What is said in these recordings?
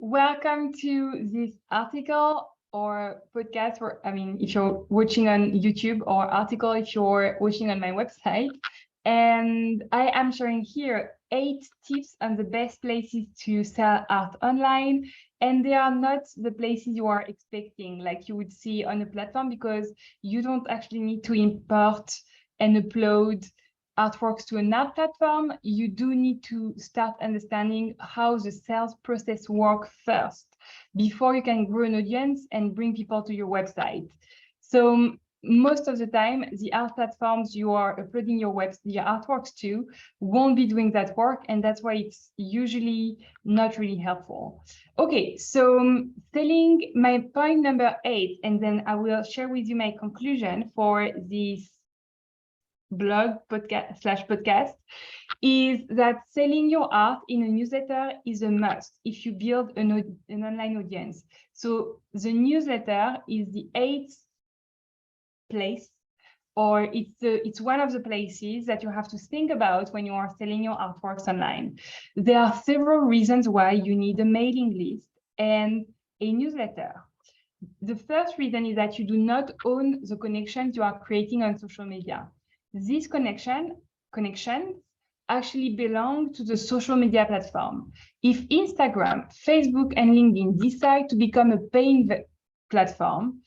Welcome to this article or podcast, if you're watching on YouTube, or article if you're watching on my website. And I am sharing here 8 tips on the best places to sell art online. And they are not the places you are expecting, like you would see on a platform, because you don't actually need to import and upload artworks to an art platform. You do need to start understanding how the sales process works first before you can grow an audience and bring people to your website. So most of the time, the art platforms you are uploading your artworks to won't be doing that work, and that's why it's usually not really helpful. Okay, so selling, my point number 8, and then I will share with you my conclusion for this blog podcast is that selling your art in a newsletter is a must if you build an online audience. So the newsletter is the 8th place, or it's one of the places that you have to think about when you are selling your artworks online. There are several reasons why you need a mailing list and a newsletter. The first reason is that you do not own the connections you are creating on social media. These connections actually belong to the social media platform. If Instagram, Facebook, and LinkedIn decide to become a paying platform,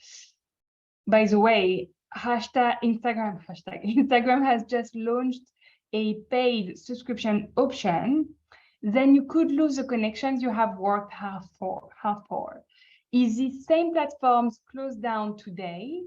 by the way, Instagram has just launched a paid subscription option, then you could lose the connections you have worked hard for. If these same platforms close down today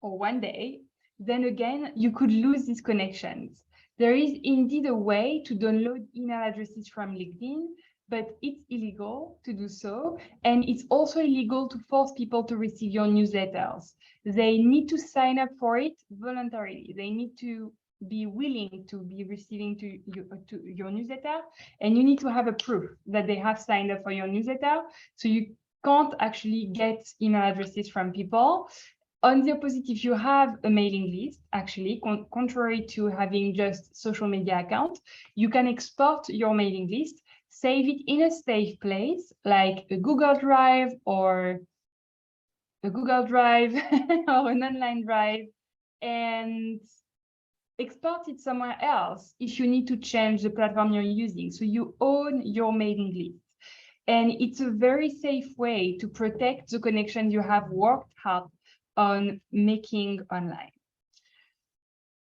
or one day, then again, you could lose these connections. There is indeed a way to download email addresses from LinkedIn, but it's illegal to do so. And it's also illegal to force people to receive your newsletters. They need to sign up for it voluntarily. They need to be willing to be receiving to your newsletter, and you need to have a proof that they have signed up for your newsletter. So you can't actually get email addresses from people. On the opposite, if you have a mailing list, actually, contrary to having just social media account, you can export your mailing list, save it in a safe place, like a Google Drive or an online drive, and export it somewhere else if you need to change the platform you're using. So you own your mailing list. And it's a very safe way to protect the connections you have worked hard on making online.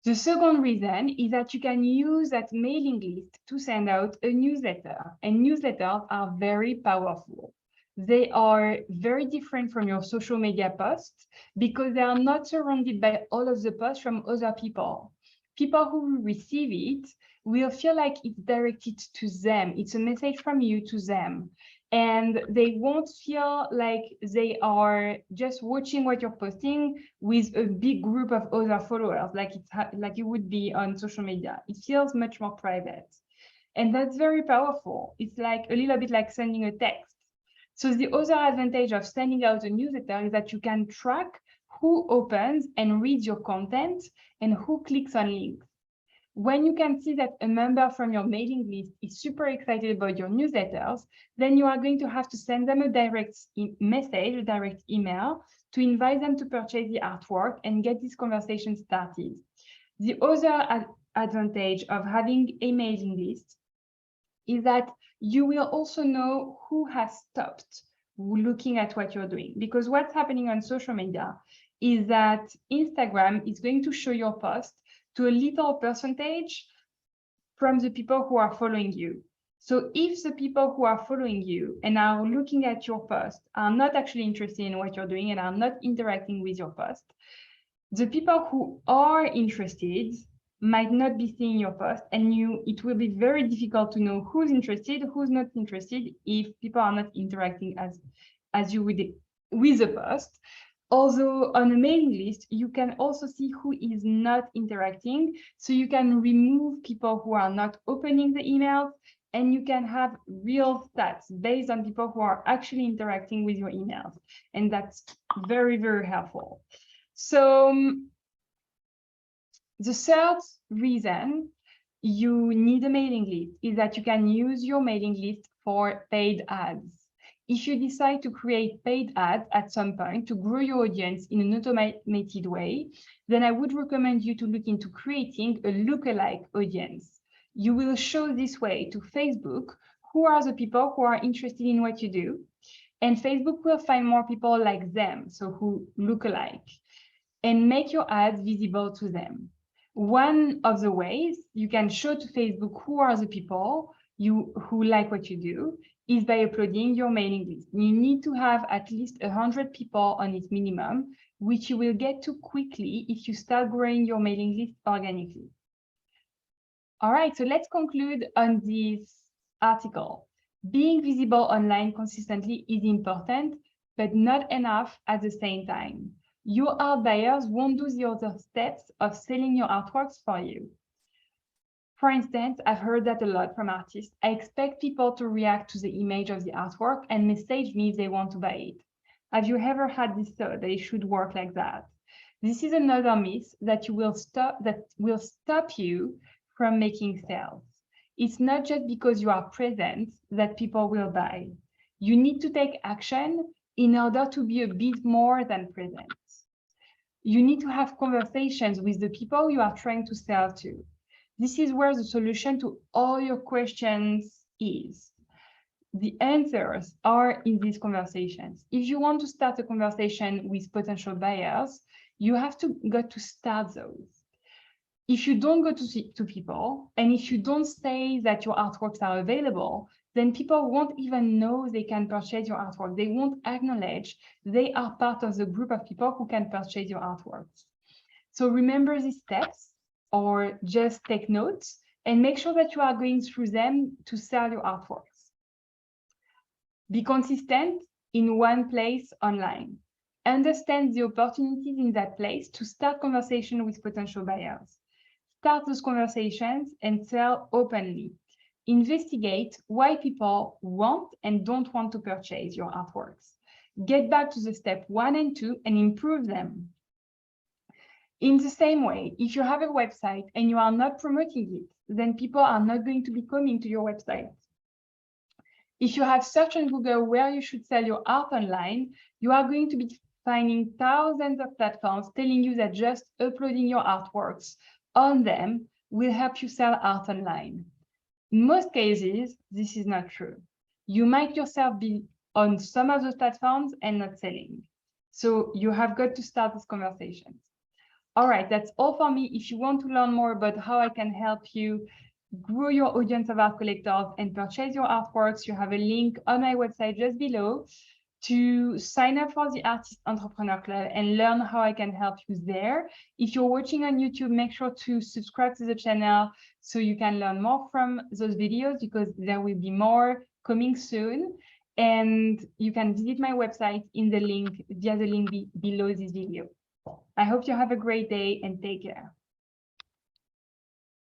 The second reason is that you can use that mailing list to send out a newsletter, and newsletters are very powerful. They are very different from your social media posts because they are not surrounded by all of the posts from other people. People who receive it will feel like it's directed to them. It's a message from you to them. And they won't feel like they are just watching what you're posting with a big group of other followers, like it would be on social media. It feels much more private. And that's very powerful. It's like a little bit like sending a text. So the other advantage of sending out a newsletter is that you can track who opens and reads your content and who clicks on links. When you can see that a member from your mailing list is super excited about your newsletters, then you are going to have to send them a direct message, a direct email, to invite them to purchase the artwork and get this conversation started. The other advantage of having a mailing list is that you will also know who has stopped looking at what you're doing. Because what's happening on social media is that Instagram is going to show your post to a little percentage from the people who are following you. So if the people who are following you and are looking at your post are not actually interested in what you're doing and are not interacting with your post, the people who are interested might not be seeing your post, and it will be very difficult to know who's interested, who's not interested, if people are not interacting as you would with the post. Although on a mailing list, you can also see who is not interacting. So you can remove people who are not opening the emails, and you can have real stats based on people who are actually interacting with your emails. And that's very, very helpful. So the third reason you need a mailing list is that you can use your mailing list for paid ads. If you decide to create paid ads at some point to grow your audience in an automated way, then I would recommend you to look into creating a lookalike audience. You will show this way to Facebook who are the people who are interested in what you do, and Facebook will find more people like them, so who look alike, and make your ads visible to them. One of the ways you can show to Facebook who are the people who like what you do is by uploading your mailing list. You need to have at least 100 people on it minimum, which you will get to quickly if you start growing your mailing list organically. All right, so let's conclude on this article. Being visible online consistently is important, but not enough at the same time. Your art buyers won't do the other steps of selling your artworks for you. For instance, I've heard that a lot from artists. I expect people to react to the image of the artwork and message me if they want to buy it. Have you ever had this thought that it should work like that? This is another myth that will stop you from making sales. It's not just because you are present that people will buy. You need to take action in order to be a bit more than present. You need to have conversations with the people you are trying to sell to. This is where the solution to all your questions is. The answers are in these conversations. If you want to start a conversation with potential buyers, you have got to start those. If you don't go to people, and if you don't say that your artworks are available, then people won't even know they can purchase your artwork. They won't acknowledge they are part of the group of people who can purchase your artworks. So remember these steps, or just take notes and make sure that you are going through them to sell your artworks. Be consistent in one place online. Understand the opportunities in that place to start conversation with potential buyers. Start those conversations and sell openly. Investigate why people want and don't want to purchase your artworks. Get back to the step 1 and 2 and improve them. In the same way, if you have a website and you are not promoting it, then people are not going to be coming to your website. If you have searched on Google where you should sell your art online, you are going to be finding thousands of platforms telling you that just uploading your artworks on them will help you sell art online. In most cases, this is not true. You might yourself be on some of those platforms and not selling. So you have got to start these conversations. All right, that's all for me. If you want to learn more about how I can help you grow your audience of art collectors and purchase your artworks, you have a link on my website just below to sign up for the Artist Entrepreneur Club and learn how I can help you there. If you're watching on YouTube, make sure to subscribe to the channel so you can learn more from those videos, because there will be more coming soon. And you can visit my website in the link via the link below this video. I hope you have a great day and take care.